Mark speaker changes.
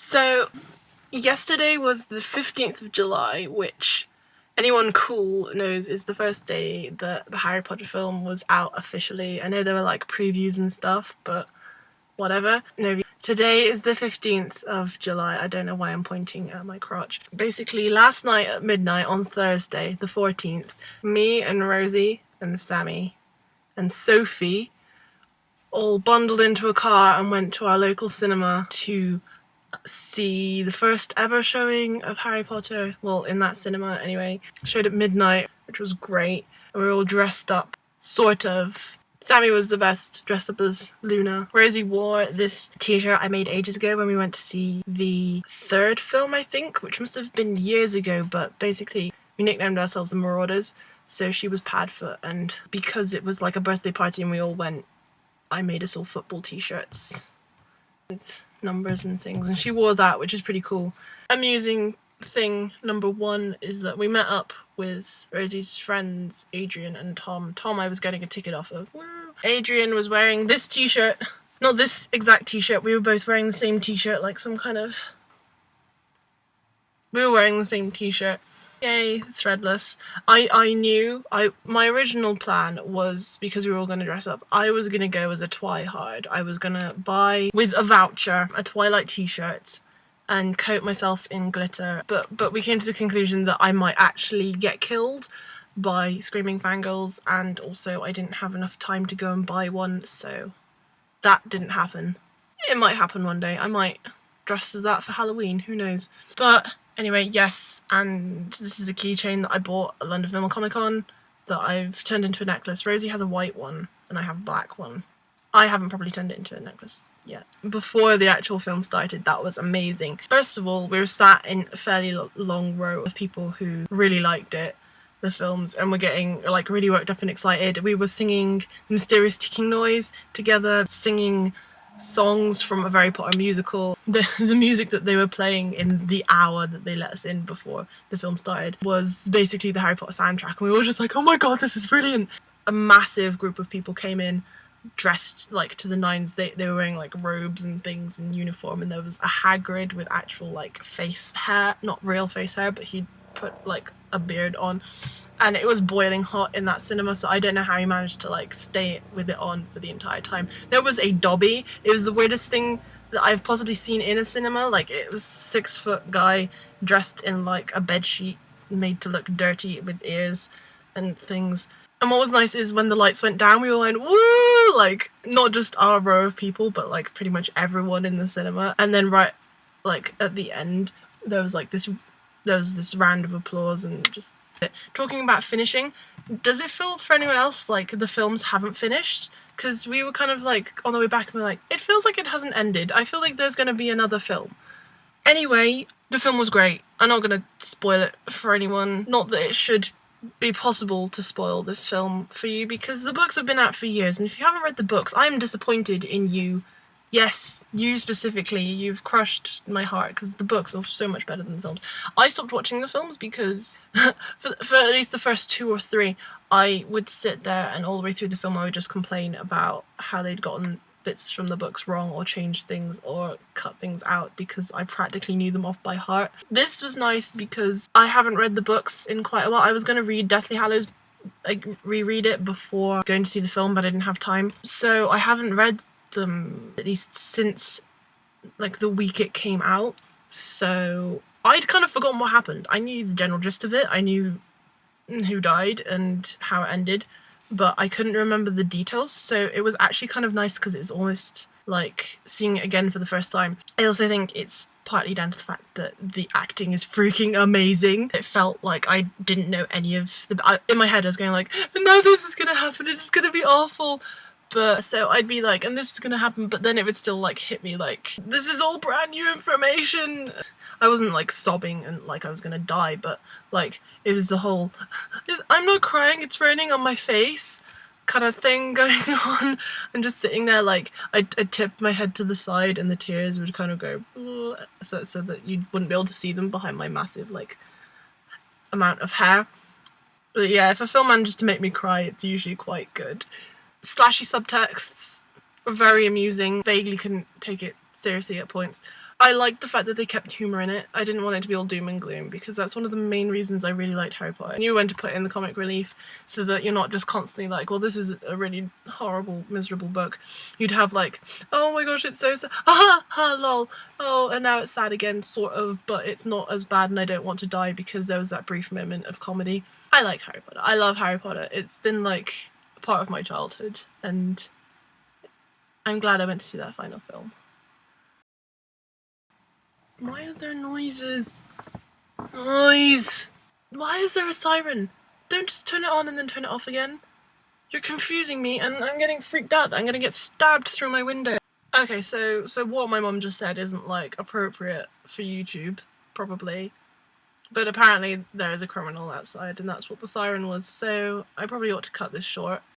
Speaker 1: So, yesterday was the 15th of July, which anyone cool knows is the first day that the Harry Potter film was out officially. I know there were like previews and stuff, but whatever. No, today is the 15th of July. I don't know why I'm pointing at my crotch. Basically, last night at midnight on Thursday, the 14th, me and Rosie and Sammy and Sophie all bundled into a car and went to our local cinema to see the first ever showing of Harry Potter. Well, in that cinema anyway. Showed at midnight, which was great. And we were all dressed up, sort of. Sammy was the best, dressed up as Luna. Rosie wore this t-shirt I made ages ago when we went to see the third film, I think, which must have been years ago, but basically we nicknamed ourselves the Marauders. So she was Padfoot, and because it was like a birthday party and we all went, I made us all football t-shirts with numbers and things, and she wore that, which is pretty cool. Amusing thing number one is that we met up with Rosie's friends Adrian and Tom. I was getting a ticket off of. Woo. Adrian was wearing this t-shirt, not this exact t-shirt, we were both wearing the same t-shirt, like some kind of... We were wearing the same t-shirt. Yay, threadless. I knew, my original plan was, because we were all going to dress up, I was going to go as a Twihard. I was going to buy, with a voucher, a Twilight t-shirt and coat myself in glitter. But we came to the conclusion that I might actually get killed by screaming fangirls, and also I didn't have enough time to go and buy one, so that didn't happen. It might happen one day. I might dress as that for Halloween, who knows. But anyway, yes, and this is a keychain that I bought at London Film and Comic Con that I've turned into a necklace. Rosie has a white one and I have a black one. I haven't probably turned it into a necklace yet. Before the actual film started, that was amazing. First of all, we were sat in a fairly long row of people who really liked it, the films, and were getting like really worked up and excited. We were singing Mysterious Ticking Noise together, singing songs from a Harry Potter musical. The music that they were playing in the hour that they let us in before the film started was basically the Harry Potter soundtrack, and we were just like, oh my god, this is brilliant. A massive group of people came in dressed like to the nines. They were wearing like robes and things and uniform, and there was a Hagrid with actual like face hair, not real face hair, but he'd put like a beard on, and it was boiling hot in that cinema, so I don't know how he managed to like stay with it on for the entire time. There was a Dobby. It was the weirdest thing that I've possibly seen in a cinema. Like, it was a 6-foot guy dressed in like a bedsheet made to look dirty with ears and things. And what was nice is when the lights went down, we all went woo, like not just our row of people, but like pretty much everyone in the cinema. And then right like at the end there was this round of applause. And just talking about finishing, does it feel for anyone else like the films haven't finished? Because we were kind of like on the way back and we were like, it feels like it hasn't ended. I feel like there's going to be another film. Anyway, the film was great. I'm not going to spoil it for anyone. Not that it should be possible to spoil this film for you, because the books have been out for years, and if you haven't read the books, I'm disappointed in you. Yes, you specifically. You've crushed my heart, because the books are so much better than the films. I stopped watching the films because for at least the first 2 or 3, I would sit there and all the way through the film I would just complain about how they'd gotten bits from the books wrong or changed things or cut things out, because I practically knew them off by heart. This was nice because I haven't read the books in quite a while. I was going to read Deathly Hallows, like reread it before going to see the film, but I didn't have time. So I haven't read them at least since like the week it came out. So I'd kind of forgotten what happened. I knew the general gist of it. I knew who died and how it ended, but I couldn't remember the details, so it was actually kind of nice because it was almost like seeing it again for the first time. I also think it's partly down to the fact that the acting is freaking amazing. It felt like I didn't know any of the... in my head I was going like, no, this is gonna happen, it's gonna be awful. But so I'd be like, and this is gonna happen, but then it would still like hit me like, this is all brand new information. I wasn't like sobbing and like I was gonna die, but like it was the whole I'm not crying, it's raining on my face kind of thing going on, and just sitting there like I'd tip my head to the side and the tears would kind of go so that you wouldn't be able to see them behind my massive like amount of hair. But yeah, if a film manages to make me cry, it's usually quite good. Slashy subtexts were very amusing. Vaguely couldn't take it seriously at points. I liked the fact that they kept humour in it. I didn't want it to be all doom and gloom, because that's one of the main reasons I really liked Harry Potter. I knew when to put in the comic relief so that you're not just constantly like, well, this is a really horrible, miserable book. You'd have like, oh my gosh, it's so sad. Ah, ha, lol. Oh, and now it's sad again, sort of, but it's not as bad and I don't want to die because there was that brief moment of comedy. I like Harry Potter. I love Harry Potter. It's been like a part of my childhood, and I'm glad I went to see that final film. Why are there noises? Noise! Why is there a siren? Don't just turn it on and then turn it off again. You're confusing me and I'm getting freaked out that I'm gonna get stabbed through my window. Okay, so what my mum just said isn't like appropriate for YouTube, probably. But apparently there is a criminal outside and that's what the siren was, so I probably ought to cut this short.